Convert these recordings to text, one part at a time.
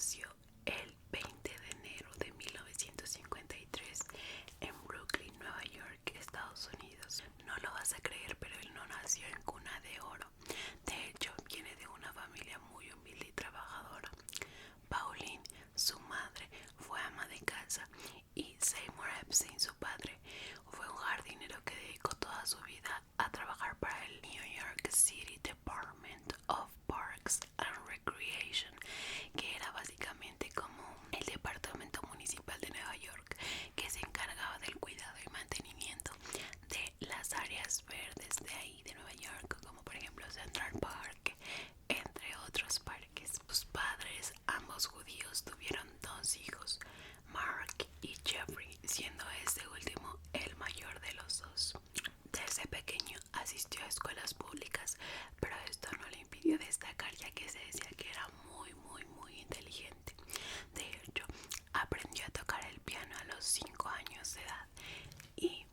nació el 20 de enero de 1953 en Brooklyn, Nueva York, Estados Unidos. No lo vas a creer, pero él no nació en cuna de oro. De hecho, viene de una familia muy humilde y trabajadora. Pauline, su madre, fue ama de casa y Seymour Epstein, su padre, fue un jardinero que dedicó toda su vida a trabajar para el New York City Department of Parks and Recreation, que era básicamente como el departamento municipal de Nueva York, que se encargaba del cuidado y mantenimiento de las áreas verdes de ahí de Nueva York, como por ejemplo Central Park, entre otros parques. Sus padres, ambos judíos, tuvieron dos hijos, Mark y Jeffrey, siendo este último el mayor de los dos. Desde pequeño asistió a escuelas públicas, pero esto no le impidió destacar, ya que se decía que era muy inteligente. De hecho, aprendió a tocar el piano a los 5 años de edad y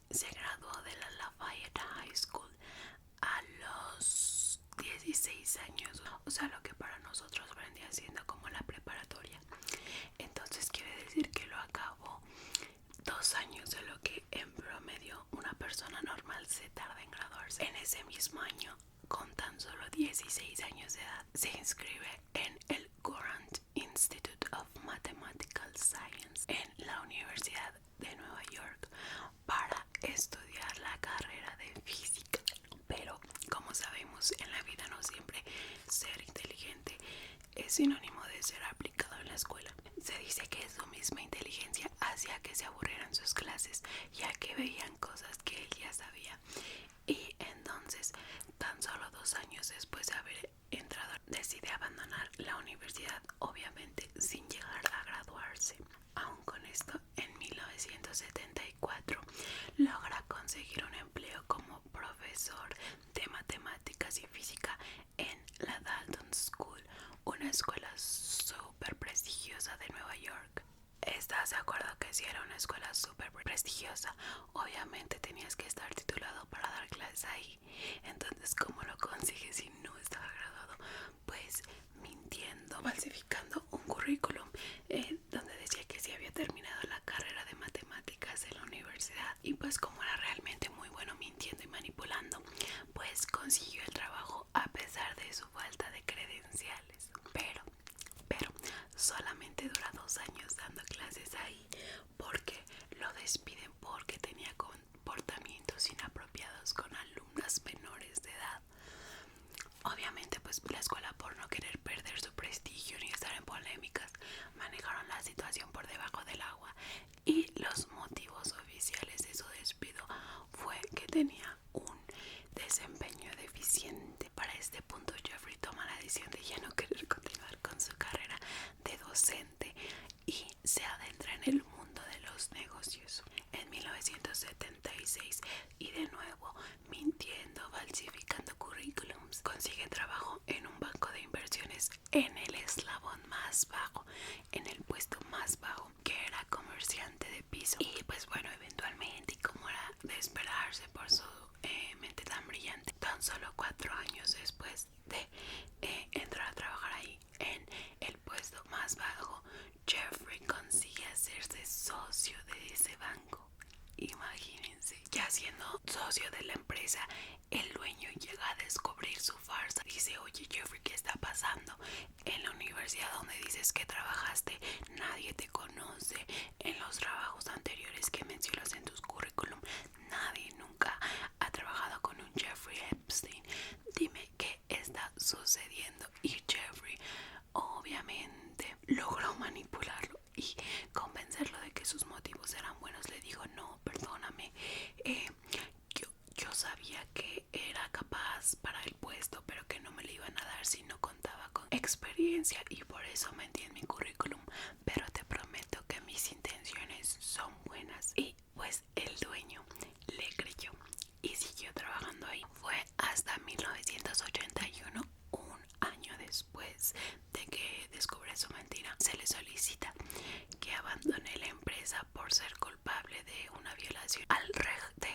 se graduó de la Lafayette High School a los 16 años, o sea, lo que para nosotros vendría siendo como la preparatoria. Entonces quiere decir que lo acabó 2 años de lo que en promedio una persona normal se tarda en graduarse. En ese mismo año, con tan solo 16 años de edad, se inscribe en el Courant Institute of Mathematical Science en la Universidad de Nueva York para estudiar la carrera de física. Pero como sabemos, en la vida no siempre ser inteligente es sinónimo de ser aplicado en la escuela. Se dice que su misma inteligencia hacía que se aburrieran sus clases, ya que veían cosas que él ya sabía. Y entonces, tan solo 2 años después de haber entrado, decide abandonar la universidad, obviamente sin llegar a graduarse. Aún con esto, en 1974 logra conseguir un empleo como profesor de matemáticas y física en la Dalton School, una escuela súper prestigiosa de Nueva York. ¿Estás de acuerdo que si era una escuela súper prestigiosa, obviamente tenías que estar titulado para dar clases ahí? Entonces, ¿cómo lo consigues si no estaba graduado? Pues mintiendo, falsificando un currículum donde decía que sí había terminado la carrera de matemáticas en la universidad. Y pues como era realmente muy bueno mintiendo y manipulando, pues consiguió el trabajo a pesar de su falta de credenciales. Pero solamente dura 2 años dando clases ahí, porque lo despiden porque tenía comportamientos inapropiados con alumnas menores de edad. Obviamente, pues la escuela, por no querer perder su prestigio ni estar en polémicas, manejaron la situación por debajo del agua, y los motivos oficiales de su despido fue que tenía un desempeño deficiente. Para este punto, Jeffrey toma la decisión de ya no querer continuar con su carrera de docente y se adentra en el mundo de los negocios. En 1976, y de nuevo mintiendo, falsificando currículums, consigue trabajo en un banco de inversiones en el eslabón más bajo, en el puesto más bajo, que era comerciante de piso. Y pues bueno, eventualmente, y como era de esperarse por su mente tan brillante, tan solo 4 años después de entrar a trabajar ahí en el puesto más bajo, Jeffrey consigue hacerse socio de ese banco. Imagínense, ya siendo socio de la empresa, el dueño llega a descubrir su farsa. Dice: oye Jeffrey, ¿qué está pasando? En la universidad donde dices que trabajaste, nadie te conoce. En los trabajos anteriores que mencionas en tus currículum, nadie nunca ha trabajado con un Jeffrey Epstein. Dime qué está sucediendo. Y Jeffrey obviamente logró manipularlo y convencerlo de que sus motivos eran buenos. Le dijo: no, perdóname, yo sabía que era capaz para el puesto, pero que no me lo iban a dar si no contaba con experiencia, y por eso mentí en mi currículum, pero te prometo que mis intenciones son buenas. Y pues el dueño le creyó y siguió trabajando ahí. Fue hasta 1981, un año después de que descubre su mentira, se le solicita que abandone la empresa por ser culpable de una violación al REGD.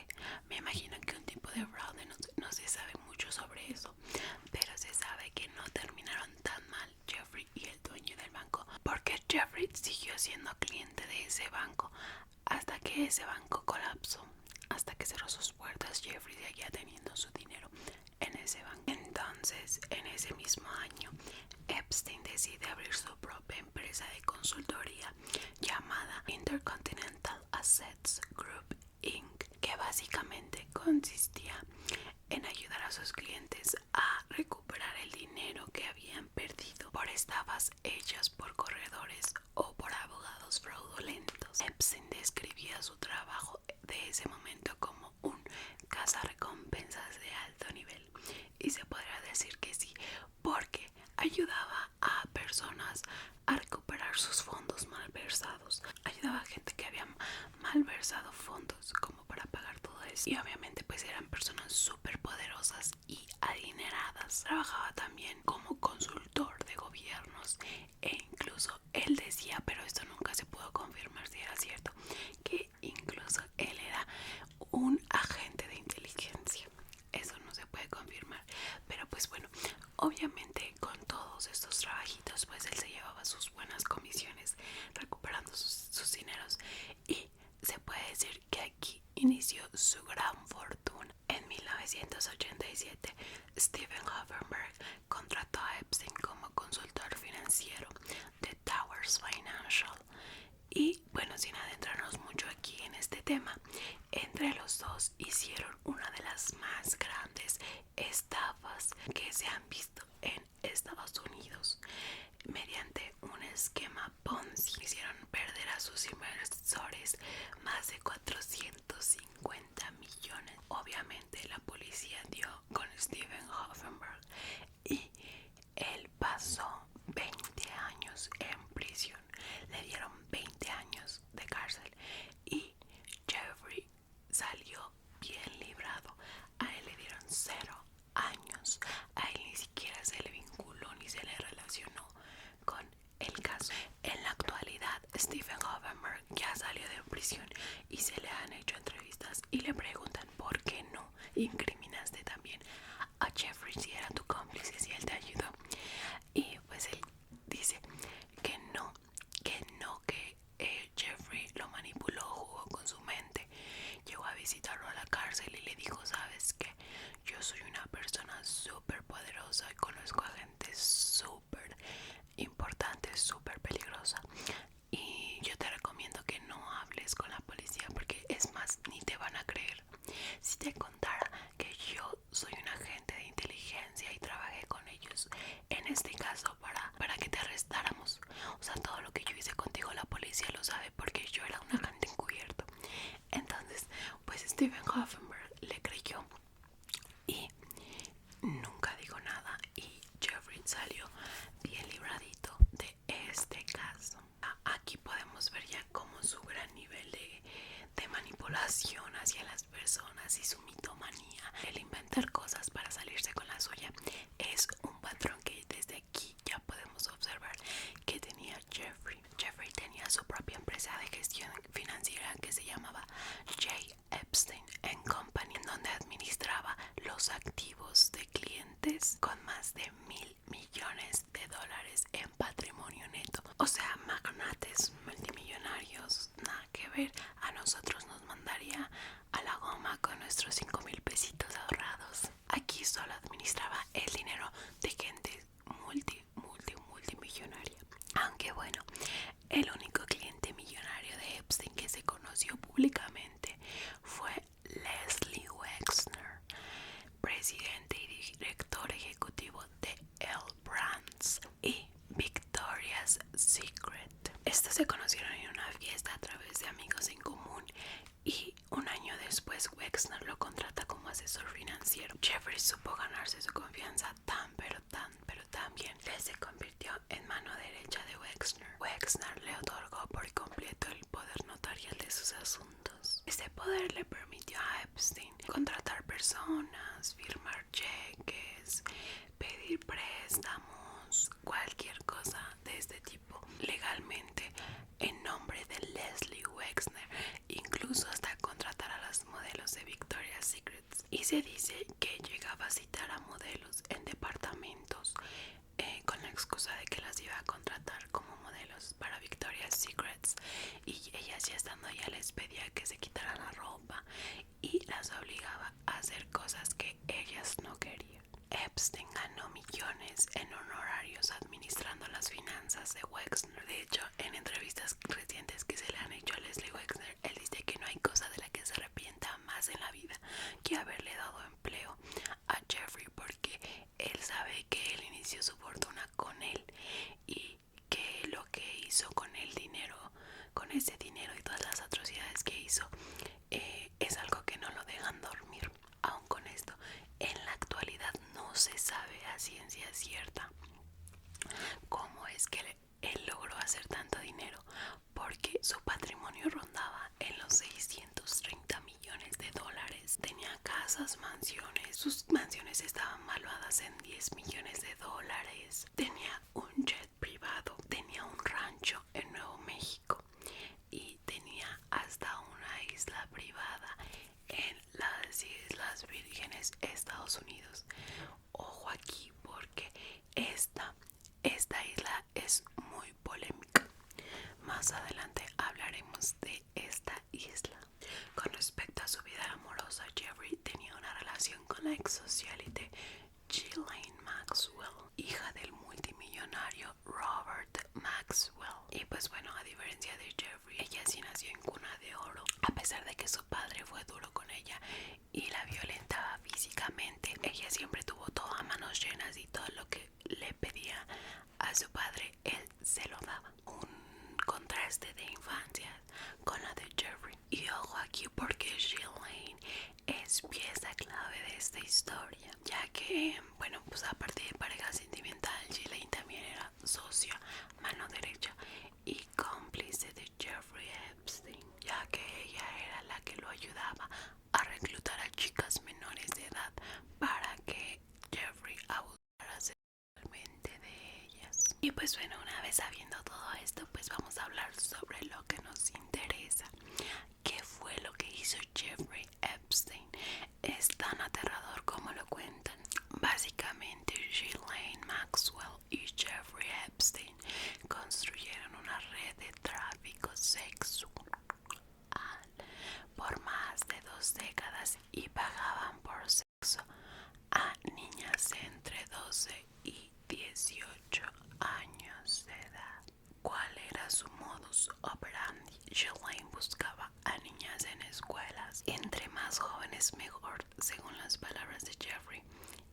Me imagino que un tipo de fraude, no se sabe mucho sobre eso, pero se sabe que no terminaron tan mal Jeffrey y el dueño del banco, ese banco hasta que ese banco colapsó. Hasta que cerró sus puertas, Jeffrey seguía teniendo su dinero en ese banco. Entonces, en ese mismo año, Epstein decide abrir su propia empresa de consultoría llamada Intercontinental Assets Group Inc., que básicamente consistía en ayudar a sus clientes a recuperar el dinero que habían perdido por estafas hechas por corredores o por abogados fraudulentos. Epstein describía su trabajo de ese momento como un cazarrecompensas de alto nivel, y se podría decir que sí, porque ayudaba a personas a recuperar sus fondos malversados, ayudaba a gente que había malversado fondos como para pagar todo eso, y obviamente pues eran personas súper poderosas y adineradas. Trabajaba también como consultor de gobiernos, e incluso él decía, pero esto nunca se pudo confirmar si era cierto, que incluso él era un agente de inteligencia. Eso no se puede confirmar, pero pues bueno, obviamente con todos estos trabajitos pues él se llevaba sus buenas comisiones recuperando sus dineros, y se puede decir que aquí inició su gran fortuna. En 1987, Steven Hoffenberg contrató a Epstein como consultor financiero de Towers Financial. Y bueno, sin adentrarnos mucho aquí en este tema, entre los dos hicieron una de las más grandes estafas que se han visto en Estados Unidos. Mediante un esquema Ponzi, hicieron perder a sus inversores más de 450 millones. Obviamente la policía dio con Steven Hoffenberg y él pasó 20 años en prisión. Le dieron 20 años de cárcel y Jeffrey salió bien librado. A él le dieron 0 años. A él ni siquiera se le vinculó ni se le relacionó con el caso. En la actualidad, Steven Hoffenberg ya salió de prisión y se le han hecho entrevistas y le preguntan por qué no incriminaste también a Jeffrey si era tu cómplice, si él te ayudó. Y pues él dice que no, que Jeffrey lo manipuló, jugó con su mente, llegó a visitarlo a la cárcel y le dijo, ¿sabes qué? Yo soy una persona súper poderosa y conozco a gente súper importante, súper peligrosa, y yo te recomiendo que no hables con la policía porque es más, ni te van a creer si te contara que yo soy un agente de inteligencia y trabajé con ellos en este caso para que te arrestáramos. O sea, todo lo que yo hice contigo la policía lo sabe porque yo era un agente encubierto. Entonces pues Steven Hoffenberg le creyó y nunca dijo nada, y Jeffrey salió bien libradito de este caso. Aquí podemos ver ya como su gran nivel de manipulación hacia las personas y su mitomanía, el inventar cosas para salirse con la suya, es un patrón que desde aquí ya podemos observar que tenía Jeffrey. Jeffrey tenía su propia empresa de gestión financiera que se llamaba J. Epstein Company, en donde administraba los activos de clientes con más de $1,000 millones en patrimonio neto. O sea, magnates multimillonarios, nada que ver. A nosotros nos mandaría a la goma con nuestros 5,000 pesitos ahorrados. Aquí solo administraba el dinero de gente multimillonaria. Aunque bueno, el único cliente millonario de Epstein que se conoció públicamente fue Leslie Wexner, presidente y director ejecutivo de L Brands y Victoria's Secret. Estos se conocieron en una fiesta a través de amigos en común, y un año después Wexner lo contrata como asesor financiero. Jeffrey supo ganarse su confianza tan bien que se convirtió en mano derecha de Wexner. Wexner le otorgó por completo el poder notarial de sus asuntos. Este poder le permitió a Epstein contratar personas, firmar cheques, pedir préstamos, cualquier cosa de este tipo legalmente en nombre de Leslie Wexner, incluso hasta contratar a las modelos de Victoria's Secret. Y se dice que llegaba a citar a modelos en departamentos con la excusa de que las iba a contratar como modelos para Victoria's Secret, y ellas les pedía que se quitaran la ropa y las obligaba a hacer cosas que ellas no querían. Epstein ganó millones en honorarios administrando las finanzas de Wexner. De hecho, en entrevistas recientes que se le han hecho a Leslie Wexner, él dice que no hay cosa de la que se arrepienta más en la vida que haberle dado empleo a Jeffrey, porque él sabe que él inició su fortuna con él y que lo que hizo con el dinero, con ese dinero y todas las atrocidades que hizo, es algo que no lo dejan dormir. Aún con esto, en la actualidad no se sabe a ciencia cierta cómo es que él logró hacer tanto dinero, porque su patrimonio rondaba en los 630 millones de dólares. Tenía casas, mansiones, sus mansiones estaban valuadas en 10 millones de dólares. Tenía un jet privado, tenía un rancho en Nuevo México y tenía hasta una isla privada en las Islas Vírgenes, Estados Unidos. Ojo aquí, porque esta isla es muy polémica. Más adelante hablaremos de esta isla. Con respecto a su vida amorosa, Jeffrey tenía una relación con la ex socialite Ghislaine Maxwell, hija del multimillonario Robert Maxwell. Y pues bueno, a diferencia de Jeffrey, ella sí nació en cuna de oro. A pesar de que su padre fue duro con ella y la violentaba físicamente, ella siempre tuvo todo a manos llenas y todo lo que le pedía a su padre, él se lo daba. Un contraste de infancia con la de Jeffrey. Y ojo aquí, porque Ghislaine es pieza clave de esta historia, ya que, bueno, pues aparte de pareja sentimental, Ghislaine también era socia, mano derecha y cómplice de Jeffrey Epstein, ya que ella era la que lo ayudaba a reclutar a chicas menores de edad para que Jeffrey abusara sexualmente de ellas. Y pues bueno, una vez sabiendo todo esto, pues vamos a hablar sobre lo que nos interesa. ¿Qué fue lo que hizo Jeffrey Epstein? Es tan aterrador como lo cuentan. Básicamente, Ghislaine Maxwell y Jeffrey Epstein construyeron una red de tráfico sexual por más de 2 décadas y pagaban por sexo a niñas entre 12 y 18 años de edad. ¿Cuál era su modus operandi? Ghislaine buscaba a niñas en escuelas, entre más jóvenes mejor, según las palabras de Jeffrey,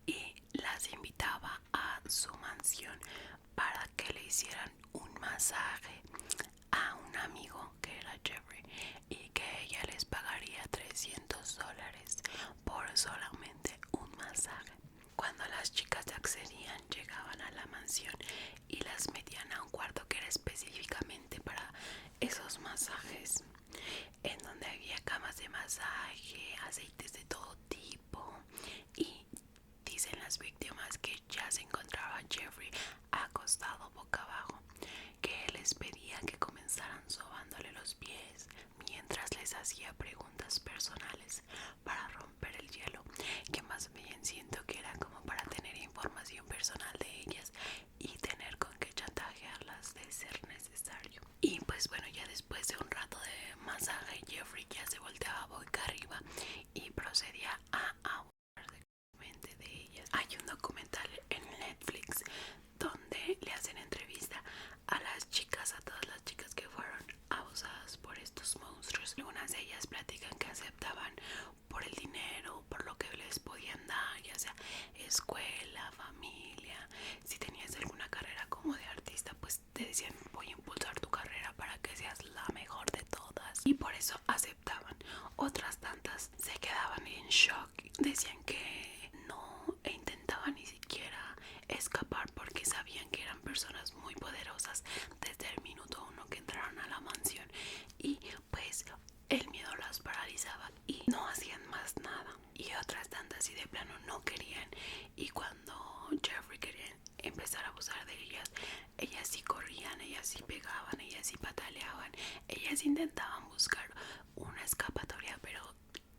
y las invitaba a su mansión para que le hicieran un masaje a un amigo que era Jeffrey y que ella les pagaría $300 por solamente un masaje. Cuando las chicas accedían, llegaban a la mansión y las metían a un cuarto que era específicamente para esos masajes, en donde había camas de masaje, aceites de todo tipo, y dicen las víctimas que ya se encontraba Jeffrey acostado boca abajo, que él les pedía que comenzaran sobándole los pies mientras les hacía preguntas personales para romper el hielo, que más bien siento que era como para tener información personal de ellas y tener con qué chantajearlas de ser necesario. Y pues bueno, ya después de un rato de masaje, Jeffrey ya se volteaba boca arriba y procedía a abusar sexualmente de ellas. Hay un documental en Netflix donde le hacen entrevista a las chicas, a todas las chicas que fueron abusadas por estos monstruos. Algunas de ellas platican que aceptaban por el dinero, por lo que les podían dar, ya sea escuela, familia. Si tenías alguna carrera como de artista, pues te decían: voy a impulsar tu carrera para que seas la mejor de todas, y por eso aceptaban. Otras tantas se quedaban en shock, decían que no intentaban ni siquiera escapar porque sabían que eran personas muy poderosas desde el minuto 1 que entraron a la mansión, y pues el miedo las paralizaba y no hacían más nada. Y otras tantas y de plano no querían, y cuando Jeffrey quería empezar a abusar de ellas, ellas sí corrían, ellas sí pegaban, ellas sí pataleaban, ellas intentaban buscar una escapatoria, pero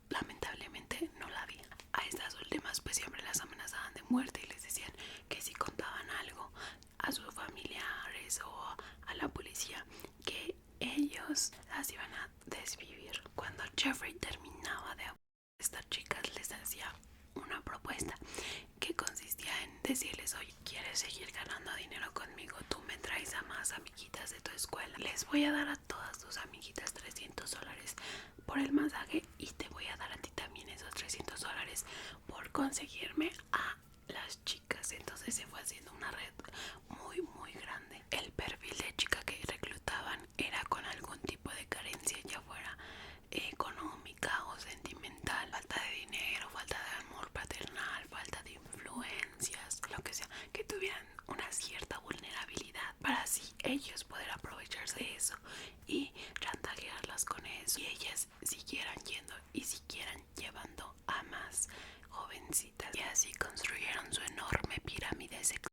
lamentablemente no la había. A estas últimas pues siempre las amenazaban de muerte y les decían que si contaban algo a sus familiares o a la policía, que ellos las iban a desvivir. Cuando Jeffrey terminaba de abusar de estas chicas, les hacía una propuesta que consistía en decirles: oye, ¿quieres seguir ganando dinero conmigo? Tú me traes a más amiguitas de tu escuela. Les voy a dar a todas tus amiguitas $300 por el masaje y te voy a dar a ti también esos $300 por conseguirme a las chicas. Entonces se fue haciendo una red muy grande. El perfil de chica que reclutaban era con algún tipo de carencia, ya fuera económica o sentimental, falta de dinero, falta de amor paternal, falta de influencias, lo que sea, que tuvieran una cierta vulnerabilidad para así ellos poder aprovecharse de eso y chantajearlas con eso, y ellas siguieran yendo y siguieran llevando a más jovencitas, y así construyeron su enorme pirámide sexual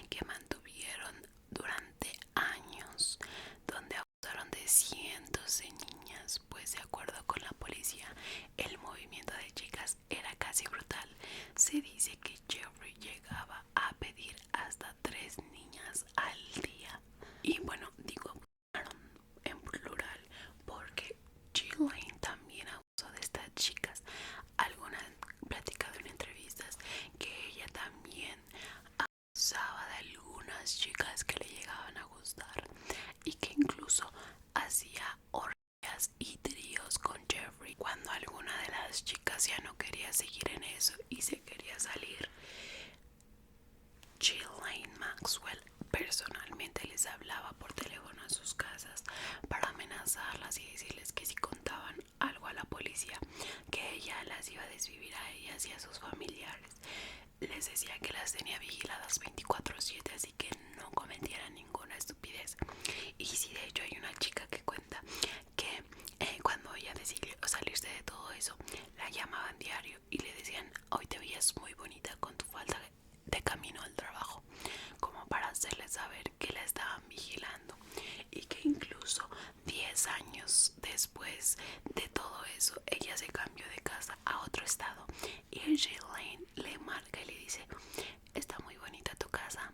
que mantuvieron durante años, donde abusaron de cientos de niñas. Pues de acuerdo con la policía, el movimiento de chicas era casi brutal. Se dice que Jeffrey llegaba a pedir hasta 3 niñas al día. Y bueno, digo abusaron en plural porque Ghislaine también abusó de estas chicas. Algunas han platicado en entrevistas que ella también abusaba de algunas chicas que le llegaban a gustar, y que incluso hacía orgías y tríos con Jeffrey cuando alguna de las chicas ya no quería seguir en eso y se quería salir. Ghislaine Maxwell personalmente les hablaba por teléfono a sus casas para amenazarlas y decirles que si contaban algo a la policía, que ella las iba a desvivir a ellas y a sus familiares. Les decía que las tenía vigiladas 24/7, así que no cometieran ninguna estupidez. Y sí, de hecho hay una chica que cuenta que cuando ella decidió salirse de todo eso, la llamaban diario y le decían: hoy te veías muy bonita con tu falda de camino al trabajo, como para hacerle saber que la estaban vigilando, y que incluso 10 años después de todo eso ella se cambió de casa a otro estado y Ghislaine le marca y le dice: está muy bonita tu casa,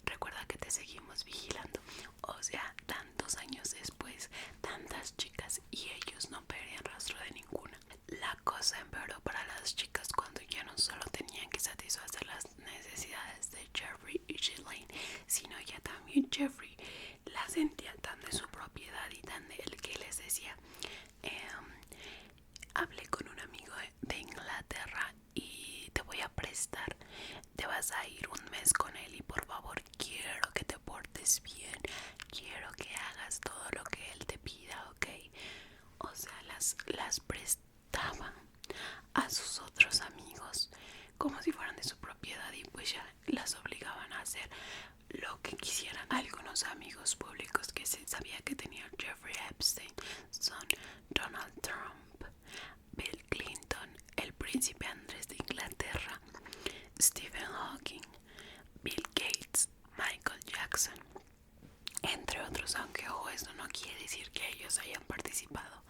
recuerda que te seguimos vigilando. O sea, tantos años después, tantas chicas, y ellos no perdían rastro de ninguna. La cosa empeoró para las chicas cuando ya no solo tenían que satisfacer las necesidades de Jeffrey y Ghislaine, sino ya también Jeffrey la sentía tan de su propiedad y tan de él que les decía: hablé con un amigo de Inglaterra y te voy a prestar, te vas a ir un mes con él y por favor quiero que te portes bien, quiero que hagas todo lo que él te pida, ¿ok? O sea, las prestaba a sus otros amigos como si fueran de su propiedad, y pues ya las obligaban a hacer lo que quisieran. Algunos amigos públicos que se sabía que tenía Jeffrey Epstein son Donald Trump, Bill Clinton, el príncipe Andrés de Inglaterra, Stephen Hawking, Bill Gates, Michael Jackson, entre otros, aunque eso no quiere decir que ellos hayan participado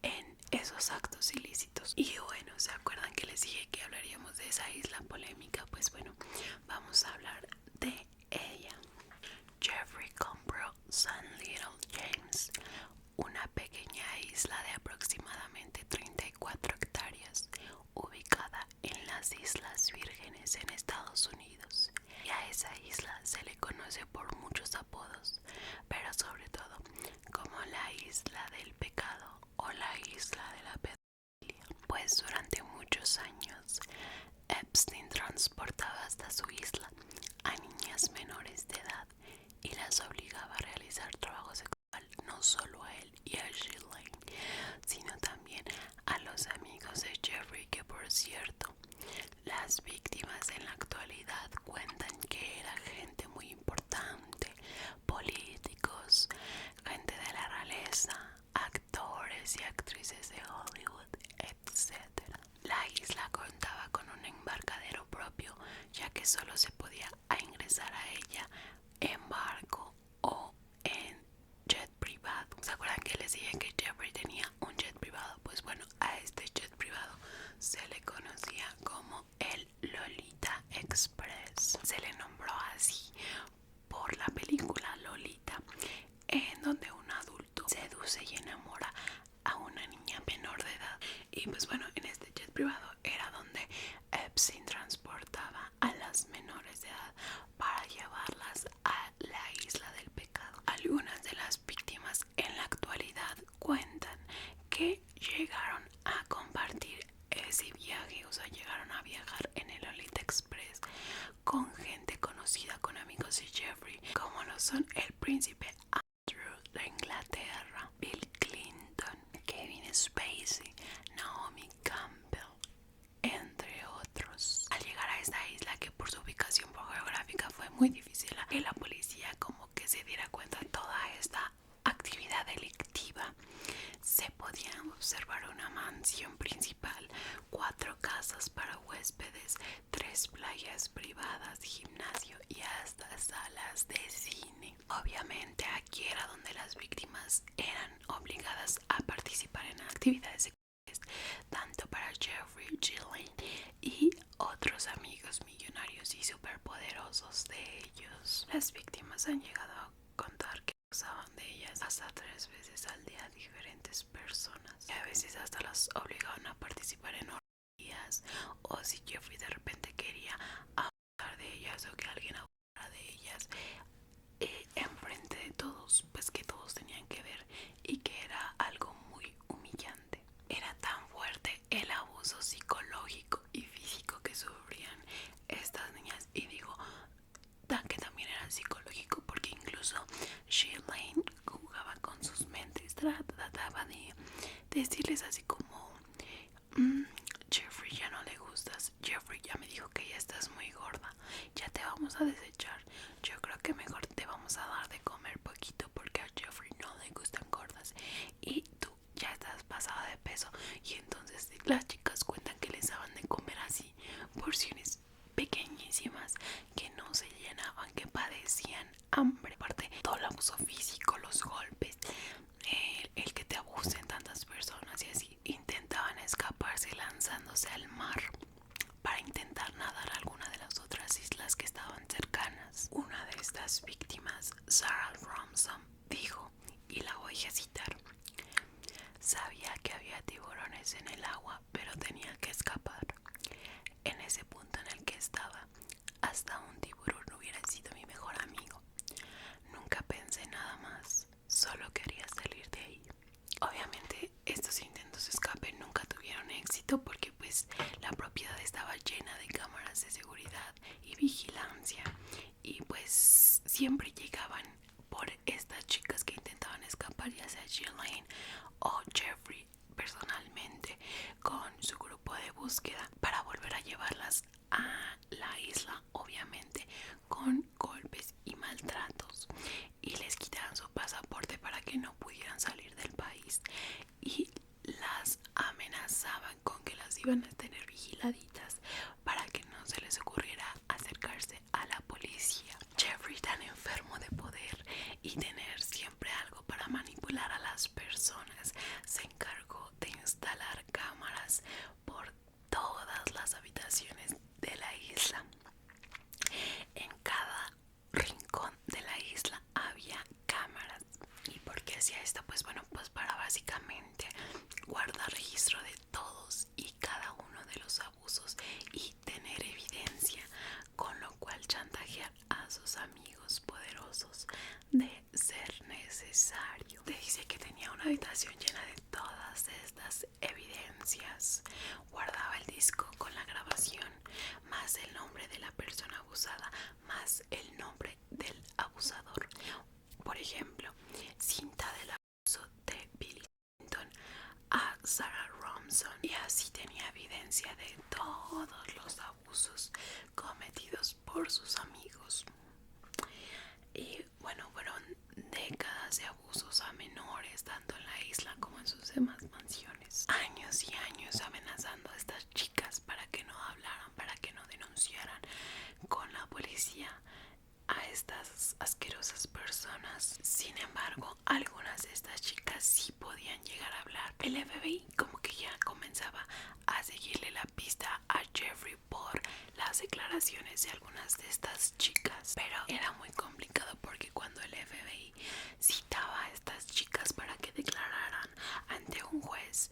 en esos actos ilícitos. Y bueno, ¿se acuerdan que les dije que hablaríamos de esa isla polémica? Pues bueno, vamos a hablar de ella. Jeffrey compró San Little James, una pequeña isla de aproximadamente 34 hectáreas, ubicada en las Islas Vírgenes en Estados Unidos. Y a esa isla se le conoce por muchos apodos, pero sobre todo como la isla del pecado o la isla de la pedofilia, pues durante muchos años Epstein transportaba hasta su isla a niñas menores de edad y las obligaba a realizar trabajo sexual no solo a él y a Ghislaine, sino también a los amigos de Jeffrey, que por cierto, las víctimas en la actualidad cuentan que era gente muy importante, políticos, gente de la realeza, actores y actrices de Hollywood, etc. La isla contaba con un embarcadero propio, ya que solo se podía ingresar a ella en barco o en jet privado. ¿Se acuerdan que les dije que Jeffrey tenía un jet privado? Pues bueno, a este jet privado se le conocía como el Lolita Express. Se le nombró así por la película Lolita, en donde un adulto seduce y enamora príncipe Andrew de Inglaterra, Bill Clinton, Kevin Spacey, Naomi Campbell, entre otros. Al llegar a esta isla, que por su ubicación geográfica fue muy difícil que la policía como que se diera cuenta de toda esta actividad delictiva, se podía observar una mansión principal, 4 casas para huéspedes, 3 playas privadas, gimnasio y hasta salas de cine. Obviamente aquí era donde las víctimas eran obligadas a participar en actividades sexuales, tanto para Jeffrey, Ghislaine y otros amigos millonarios y superpoderosos de ellos. Las víctimas han llegado a contar que usaban de ellas hasta 3 veces al día a diferentes personas, y a veces hasta las obligaban a participar en orgías, o si Jeffrey de repente quería abusar de ellas o que alguien abusara de ellas enfrente de todos, pues que todos tenían que ver, y que era algo muy humillante. Era tan fuerte el abuso psicológico y físico que sufrían estas niñas, y digo que también era psicológico porque incluso Ghislaine jugaba con sus mentes, trataba de decirles así como Jeffrey, ya no le gustas, Jeffrey ya me dijo que ya estás muy gorda, ya te vamos a desechar, yo creo que mejor te vamos a dar de comer poquito porque a Jeffrey no le gustan gordas y tú ya estás pasada de peso. Y entonces las chicas cuentan que les daban de comer así porciones pequeñísimas que no se llenaban, que padecían hambre. Aparte todo el abuso físico, los golpes, el que te abusen tantas personas, y así intentaban escaparse lanzándose al mar para intentar nadar a alguna de las otras islas que estaban cercanas. Una de estas víctimas, Sarah Romson, dijo, y la voy a citar: sabía que había tiburones en el agua, pero tenía que escapar. En ese punto en el que estaba, hasta un tiburón hubiera sido mi mejor amigo. Nunca pensé nada más, solo quería salir de ahí. Obviamente estos intentos de escape nunca tuvieron éxito porque pues la propiedad estaba llena de cámaras de seguridad y vigilancia, y pues siempre llegaban por estas chicas que intentaban escapar, ya sea Ghislaine o Jeffrey personalmente con su grupo de búsqueda, para volver a llevarlas a la isla, obviamente con golpes y maltratos, y les quitaban su pasaporte para que no pudieran salir del país, y las amenazaban con que las iban a tener vigiladitas para que no se les ocurriera acercarse a la policía. Jeffrey, tan enfermo de poder y tener siempre algo para manipular a las personas, se encargó de instalar cámaras por todas las habitaciones de la isla. En cada rincón de la isla había cámaras. ¿Y por qué hacía esto? Pues bueno, pues para básicamente guardar registro de todos y cada uno de los abusos y tener evidencia, con lo cual chantajear a sus amigos poderosos de ser necesario. Te dice que tenía una habitación llena de todas estas evidencias. Guardaba el disco con la grabación, más el nombre de la persona abusada, más el nombre del abusador. Por ejemplo, cinta del abuso de Bill Clinton a Sarah Romson, y así tenía evidencia de todos los abusos cometidos por sus amigos. Y bueno, fueron décadas de abusos a menores, tanto en la isla como en sus demás mansiones. Años y años amenazando a estas chicas para que no hablaran, para que no denunciaran con la policía a estas asquerosas personas. Sin embargo, algunas de estas chicas sí podían llegar a hablar. El FBI como que ya comenzaba a seguirle la pista a Jeffrey por las declaraciones de algunas de estas chicas, pero era muy complicado porque cuando el FBI citaba a estas chicas para que declararan ante un juez,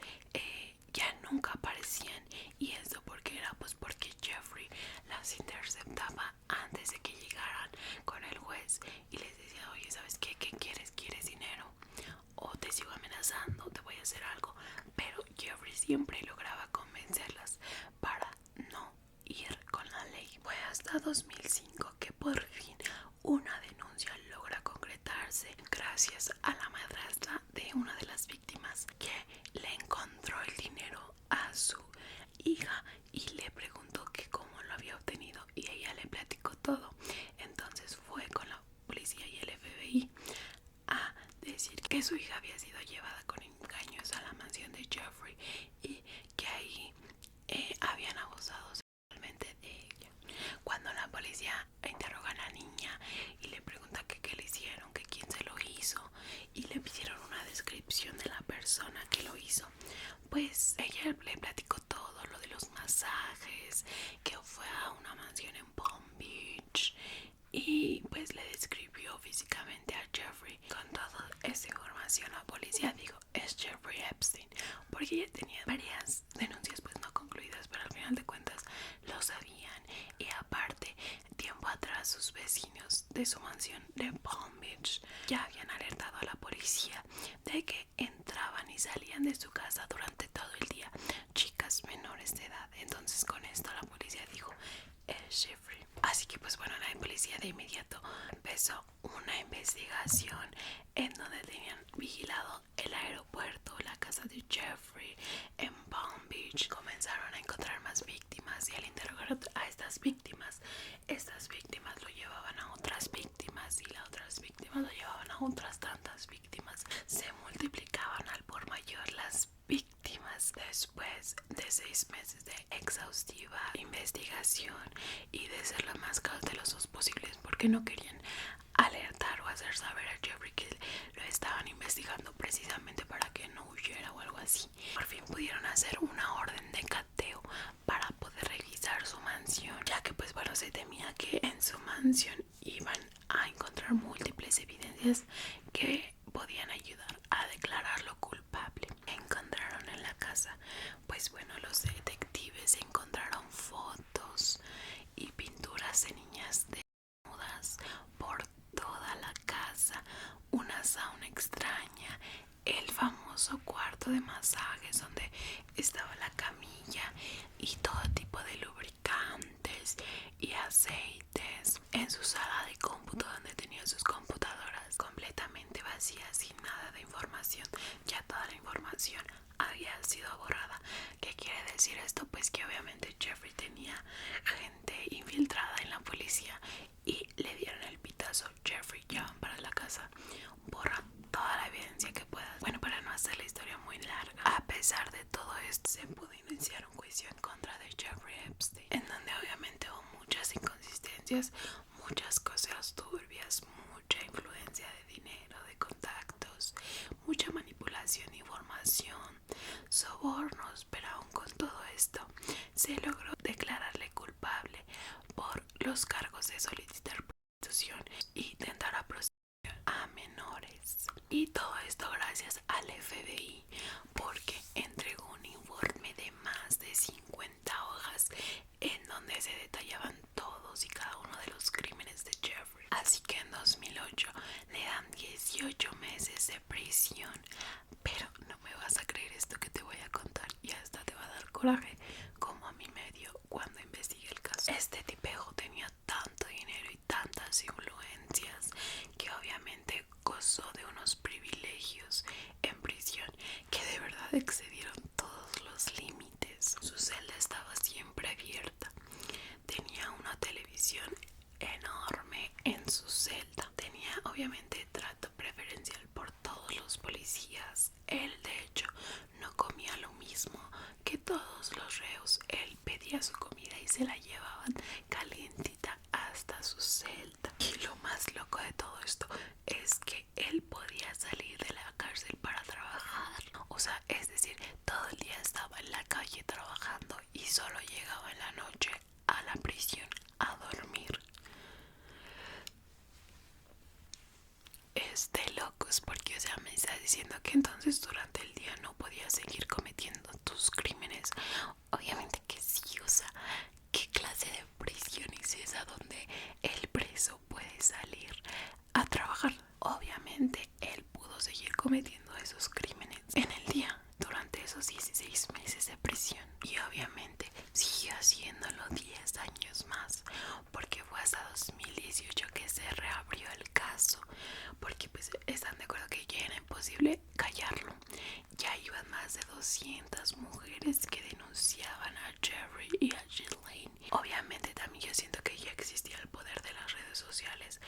ya nunca aparecían. Y esto porque era pues porque Jeffrey las interceptaba antes de que llegaran con el juez y les decía: oye, ¿sabes qué? ¿Qué quieres? ¿Quieres dinero? O te sigo amenazando, te voy a hacer algo. Pero Jeffrey siempre lograba convencerlas para no ir con la ley. Fue hasta 2005 que por fin una denuncia logra concretarse dice, gracias a la madrastra de una de las víctimas, que le encontró el dinero a su hija y le preguntó que cómo lo había obtenido, y ella le platicó todo. Entonces fue con la policía y el FBI a decir que su hija había sido llevada con engaños a la mansión de Jeffrey y que ahí habían abusado sexualmente de ella. Cuando la policía interroga a la niña y le pregunta que qué le hicieron, que quién se lo hizo, y le pidieron una descripción de la persona que lo hizo, pues ella le platicó todo lo de los masajes, que fue a una mansión en Palm Beach y pues le describió físicamente a Jeffrey. Con toda esa información la policía dijo, es Jeffrey Epstein, porque ella tenía varias denuncias pues no concluidas, pero al final de cuentas lo sabían. Y aparte, tiempo atrás sus vecinos de su mansión de Palm Beach ya habían alertado a la policía de que entraban y salían de su casa durante todo el día chicas menores de edad. Entonces con esto la policía dijo, es Jeffrey. Así que pues bueno, la policía de inmediato empezó una investigación en donde tenían vigilado el aeropuerto, la casa de Jeffrey en Palm Beach. Comenzaron a encontrar más víctimas y al interrogar a estas víctimas lo llevaban a otras víctimas y las otras víctimas lo llevaban a otras tantas víctimas. Se multiplicaban al por mayor las víctimas. Después de 6 meses de exhaustiva investigación y de ser lo más cautelosos posibles porque no querían alertar o hacer saber a Jeffrey que lo estaban investigando precisamente para que no huyera o algo así, por fin pudieron hacer una orden de cateo para poder revisar su mansión, ya que pues bueno, se temía que en su mansión iban a encontrar múltiples evidencias que podían ayudar a declararlo culpable. Encontraron en la casa, pues bueno, los detectives encontraron fotos y pinturas de niñas desnudas por toda la casa, una sauna extraña, el famoso cuarto de masajes donde estaba la camilla y todo tipo de lubricantes y aceites, en su sala de cómputo donde tenía sus computadoras completamente vacías, sin nada de información. Ya toda la información había sido borrada. ¿Qué quiere decir esto? Pues que obviamente Jeffrey tenía gente infiltrada en la policía y le dieron el pitazo. Jeffrey, ya van para la casa, borra toda la evidencia que puedas. Bueno, para no hacer la historia muy larga, a pesar de todo esto, se pudo iniciar un juicio en contra de Jeffrey Epstein, en donde obviamente hubo muchas inconsistencias, muchas cosas turbias, mucha influencia de dinero, de contactos, mucha manipulación de información, sobornos, pero aún con todo esto se logró declararle culpable por los cargos de solicitar prostitución y tentar a prostitución a menores. Y todo esto gracias al FBI, porque entregó un informe de más de 50 hojas en donde se detallaban todos y cada uno de los crímenes de Jeffrey. Así que en 2008 le dan 18 meses de prisión. Pero no me vas a creer esto que te voy a contar y hasta te va a dar coraje como a mí me dio cuando investigué el caso. Este tipejo tenía tanto dinero y tantas influencias que obviamente gozó de unos privilegios en prisión que de verdad excedieron todos los límites. Su celda estaba siempre abierta, tenía una televisión enorme en su celda, tenía obviamente trato preferencial por todos los policías. Él de hecho no comía lo mismo que todos los reos. Él pedía su comida y se la llevaban calientita hasta su celda. Y lo más loco de todo esto es que él podía salir de la cárcel para trabajar. O sea, es decir, todo el día estaba en la calle trabajando y solo llegaba en la noche a la prisión a dormir. Es de locos, porque o sea, me está diciendo que entonces durante el día no podías seguir cometiendo tus crímenes. Obviamente que sí, o sea, ¿qué clase de prisión es esa donde el preso puede salir a trabajar? Obviamente él pudo seguir cometiendo esos crímenes en el día durante esos 16 meses de prisión, y obviamente siguió haciéndolo 10 años más, porque fue hasta 2018 que se reabrió el caso, porque pues imposible callarlo. Ya iban más de 200 mujeres que denunciaban a Jeffrey y a Ghislaine. Obviamente también yo siento que ya existía el poder de las redes sociales.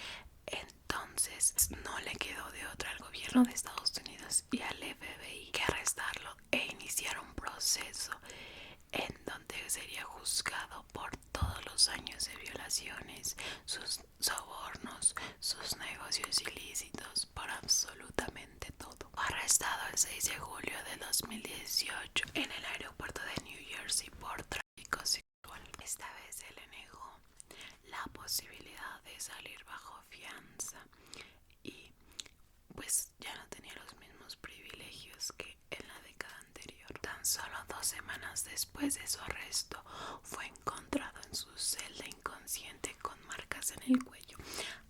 Entonces no le quedó de otra al gobierno de Estados Unidos y al FBI que arrestarlo e iniciar un proceso en donde sería juzgado por todos los años de violaciones, sus sobornos, sus negocios ilícitos, por absolutamente todo. Arrestado el 6 de julio de 2018 en el aeropuerto de New Jersey por tráfico sexual. Esta vez se le negó la posibilidad de salir bajo fianza y pues ya no tenía los mismos privilegios que en la década anterior. Tan solo 2 semanas después de su arresto fue encontrado en su celda inconsciente con marcas en el cuello,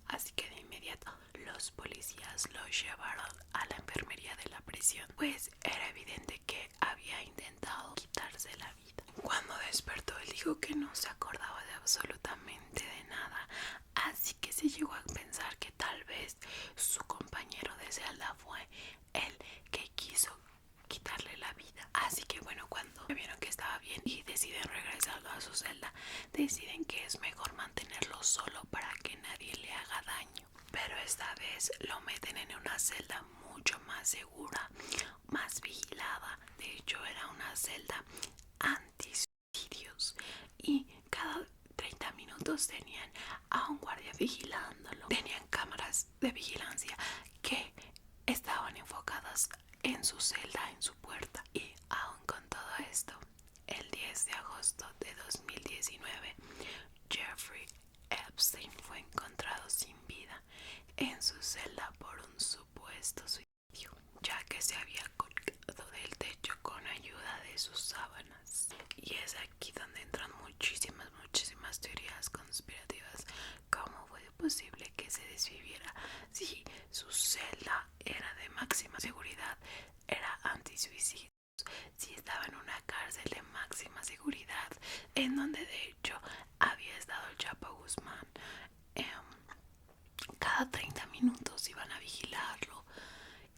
así que de inmediato los policías lo llevaron a la enfermería de la prisión, pues era evidente que había intentado quitarse la vida. Cuando despertó él dijo que no se acordaba de absolutamente de nada, así que se llegó a pensar que tal vez su compañero de celda fue el que quiso quitarle la vida. Así que bueno, cuando vieron que estaba bien y deciden regresarlo a su celda, deciden que es mejor mantenerlo solo para que nadie le haga daño. Pero esta vez lo meten en una celda mucho más segura, más vigilada. De hecho, era una celda antisuicidios y cada 30 minutos tenían a un guardia vigilándolo. Tenían cámaras de vigilancia que estaban enfocadas en su celda, en su puerta. Y aún con todo esto, el 10 de agosto de 2019, Jeffrey Epstein fue encontrado sin vida en su celda por un supuesto suicidio, ya que se había colgado del techo con ayuda de sus sábanas. Y es aquí donde entran muchísimas teorías conspirativas. ¿Cómo fue posible que se desviviera si su celda era de máxima seguridad, era antisuicidio, si estaba en una cárcel de máxima seguridad, en donde de hecho había estado el Chapo Guzmán? Cada 30 minutos iban a vigilarlo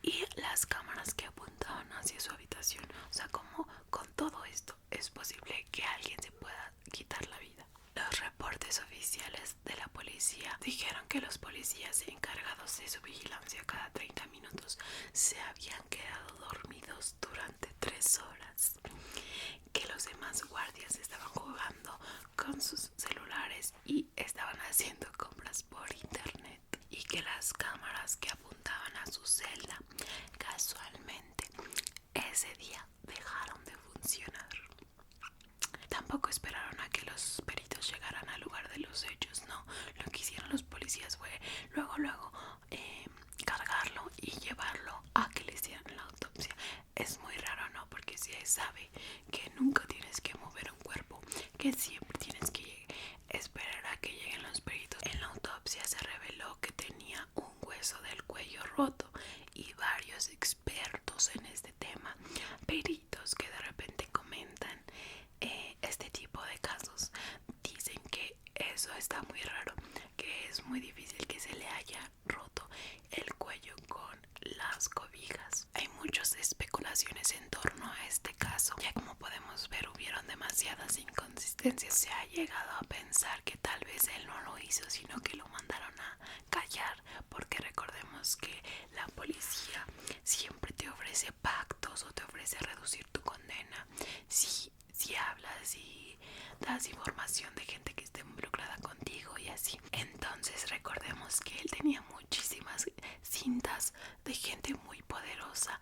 y las cámaras que apuntaban hacia su habitación. O sea, como con todo esto es posible que alguien se pueda quitar la vida. Los reportes oficiales de la policía dijeron que los policías encargados de su vigilancia cada 30 minutos se habían quedado dormidos durante 3 horas, que los demás guardias estaban jugando con sus celulares y estaban haciendo compras por internet, y que las cámaras que apuntaban a su celda casualmente ese día dejaron de funcionar. Tampoco esperaron a que los peritos llegaran al lugar de los hechos, no. Lo que hicieron los policías fue luego cargarlo y llevarlo a que le hicieran la autopsia. Es muy raro, ¿no? Porque se sabe que nunca tienes que mover un cuerpo, que siempre tienes que esperar a que lleguen los peritos. En la autopsia se reveló que tenía un hueso del cuello roto, y varios expertos en este tema, peritos que de repente comentan este tipo de casos, dicen que eso está muy raro, que es muy difícil que se le haya roto el cuello con las cobijas. Hay muchas especulaciones en torno a este caso. Ya como podemos ver, hubieron demasiadas inconsistencias. Se ha llegado a pensar que tal vez él no lo hizo, sino que lo mandaron a callar, porque recordemos que la policía siempre te ofrece pactos o te ofrece reducir tu condena si hablas y das información de gente que esté involucrada contigo y así. Entonces recordemos que él tenía muchísimas cintas de gente muy poderosa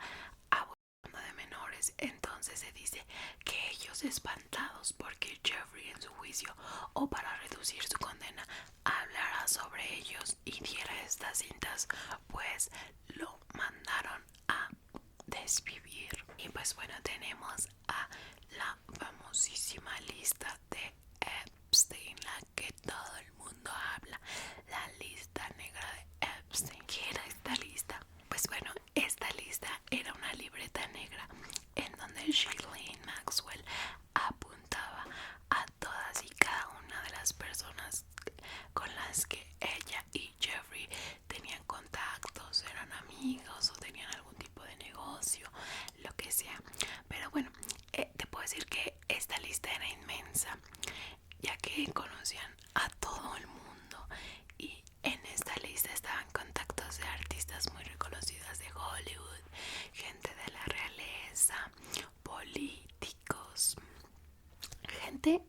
abusando de menores. Entonces se dice que ellos, espantados porque Jeffrey en su juicio o para reducir su condena hablara sobre ellos y diera estas cintas, pues lo mandaron a desvivir. Y pues bueno, tenemos a la famosísima lista de Epstein, la que todo el mundo habla, la lista negra de Epstein. ¿Qué era esta lista? Pues bueno, esta lista era una libreta negra en donde Ghislaine Maxwell apuntaba a todas y cada una de las personas con las que ella y Jeffrey tenían contactos, eran amigos o tenían algún tipo que conocían a todo el mundo, y en esta lista estaban contactos de artistas muy reconocidas de Hollywood, gente de la realeza, políticos, gente,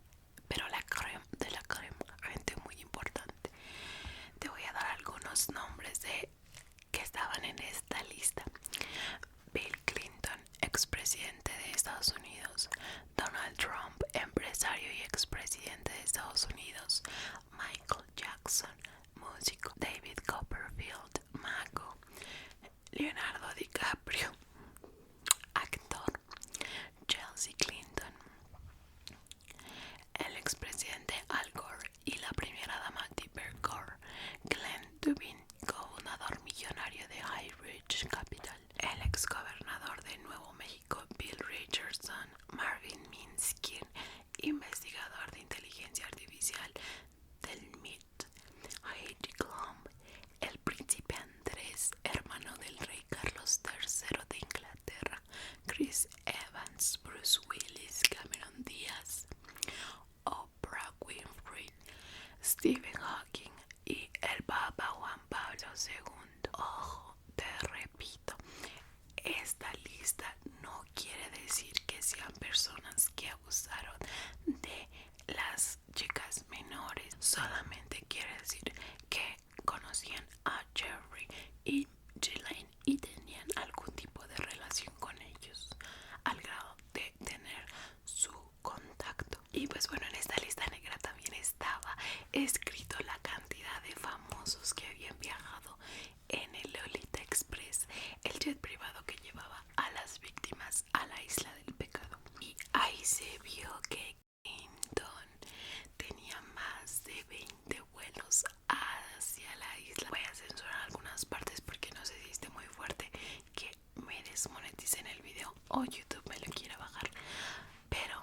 pero la crema de la crema, gente muy importante. Te voy a dar algunos nombres de que estaban en esta lista: Bill Clinton, expresidente de Estados Unidos; Donald Trump, empresario y expresidente de Estados Unidos; Michael Jackson, músico; David Copperfield, mago; Leonardo DiCaprio, actor; Chelsea Clinton, el expresidente Al Gore y la primera dama Tipper Gore; Glenn Dubin, gobernador millonario de High Ridge Capital; el exgobernador de Nuevo México Bill Richardson; Marvin Minsky, investigador de inteligencia artificial del MIT; Heidi Klum, el príncipe Andrés, hermano del rey Carlos III de Inglaterra; Chris Evans, Bruce Willis, Cameron Díaz, Oprah Winfrey, Stephen Hawking y el Papa Juan Pablo II. Ojo, te repito, esta lista no quiere decir que sean personas que abusaron de las chicas menores, solamente quiere decir que conocían a Jeffrey y Ghislaine y tenían algún tipo de relación con ellos, al grado de tener su contacto. Y pues bueno, en esta lista negra también estaba escrito la cantidad de famosos que habían viajado en el Lolita Express, el jet privado que llevaba a las víctimas a la isla del pecado. Y ahí se vio que Clinton tenía más de 20 vuelos hacia la isla. Voy a censurar algunas partes porque no sé si esté muy fuerte que me desmoneticen el video o YouTube me lo quiera bajar, pero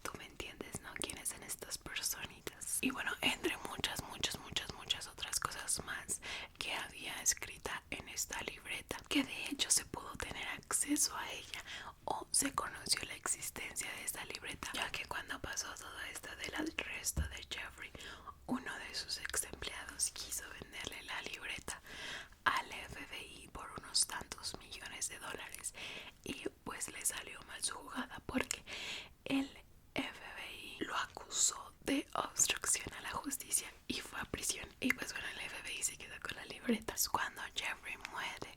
tú me entiendes, ¿no? ¿Quiénes son estas personitas? Y bueno, entre muchas otras cosas más que había escrita en esta libreta, que de hecho se pudo tener acceso a ella o se conoció la existencia de esta libreta, ya que cuando pasó todo esto del arresto de Jeffrey, uno de sus ex empleados quiso venderle la libreta al FBI por unos tantos millones de dólares, y pues le salió mal su jugada porque el FBI lo acusó de obstrucción a la justicia y fue a prisión. Y pues bueno, el FBI se quedó con la libreta. Cuando Jeffrey muere,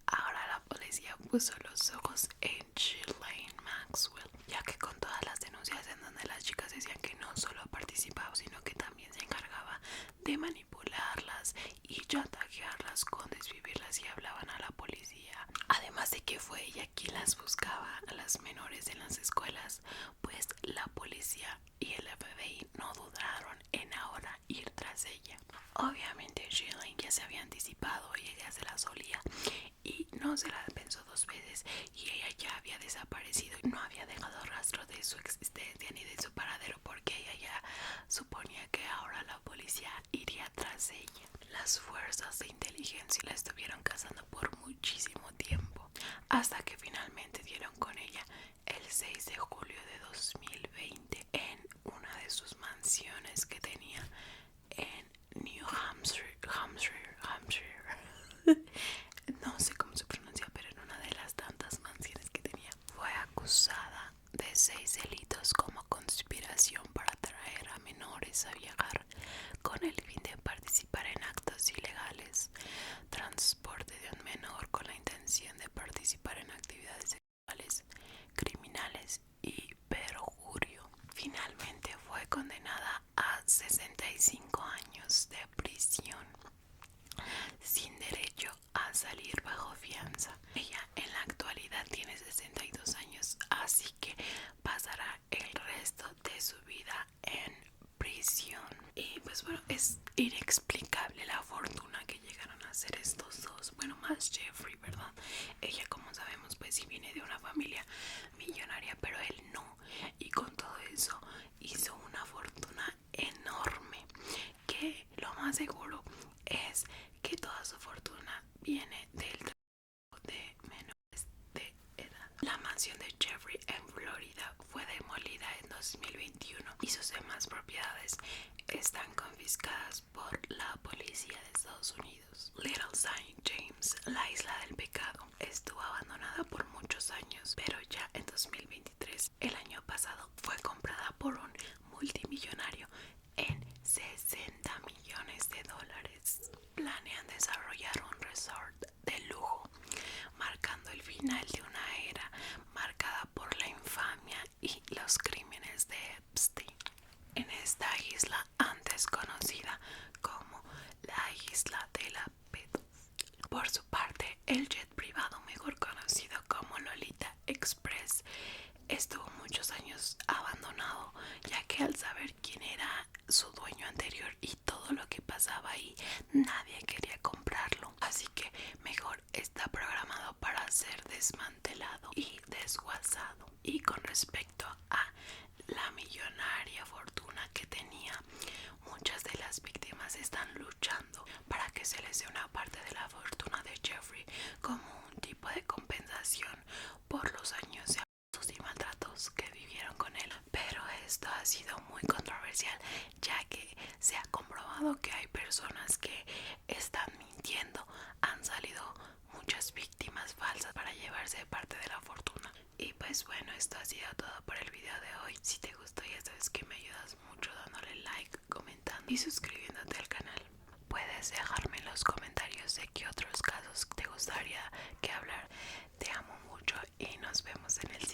ahora la policía puso los ojos en Ghislaine Maxwell, ya que con todas las denuncias en donde las chicas decían que no solo participaba, sino que también se encargaba de manipularlas y chantajearlas con desvivirlas y hablaban a la policía. Además de que fue ella quien las buscaba a las menores en las escuelas, pues la policía y el FBI no dudaron en ahora ir tras ella. Obviamente Ghislaine ya se había anticipado y ella se la solía y no se la pensó dos veces, y ella ya había desaparecido, no había dejado rastro de su existencia ni de su paradero, porque ella ya suponía que ahora la policía iría tras ella. Las fuerzas de inteligencia la estuvieron cazando por muchísimo tiempo, hasta que finalmente dieron con ella el 6 de julio de 2020 en una de sus mansiones que tenía en New Hampshire. No sé cómo se pronuncia, pero en una de las tantas mansiones que tenía. Fue acusada de 6 delitos, como conspiración para atraer a menores a viajar con el fin de participar en actos ilegales, transporte de un menor con la intención de participar en actividades sexuales criminales y perjurio. Finalmente fue condenada a 65 años de prisión sin derecho a salir bajo fianza. Ella en la actualidad tiene 62 años, así que pasará el resto de su vida en prisión. Y pues bueno, es inexplicable la fortuna que llegaron a hacer estos dos. Bueno, más Jeffrey, ¿verdad? Ella, como sabemos, pues sí viene de una familia millonaria, pero él no. Y con todo eso hizo una fortuna enorme, que lo más seguro es que toda su fortuna viene del trabajo de menores de edad. La mansión de Jeffrey en Florida fue demolida en 2021 y sus demás propiedades están confiscadas por la policía de Estados Unidos. Little Saint James, la isla del pecado, estuvo abandonada por muchos años, pero ya en 2023, el año pasado, fue comprada por un multimillonario en 60 millones de dólares. Planean desarrollar un resort de lujo, marcando el final de una era marcada por la infamia y los crímenes de Epstein. En esta isla, antes conocida como la isla de la pedofilia. Por su parte, el jet privado mejor conocido como Lolita Express estuvo muchos años abandonado, ya que al saber quién era su dueño anterior y todo lo que pasaba ahí, nadie quería comprarlo, así que mejor está programado para ser desmantelado y desguazado. Y con respecto a la millonaria fortuna que tenía, muchas de las víctimas están luchando para que se les dé una parte de la fortuna de Jeffrey como un tipo de compensación por los años de abusos y maltratos que vivieron con él. Pero esto ha sido muy controversial, ya que se ha comprobado que hay personas que están mintiendo. Han salido muchas víctimas falsas para llevarse parte de la fortuna. Y pues bueno, esto ha sido todo por el video de hoy. Si te gustó, ya sabes que me ayudas mucho dándole like, comentando y suscribiéndote al canal. Puedes dejarme en los comentarios de qué otros casos te gustaría que hablar. Te amo mucho y nos vemos en el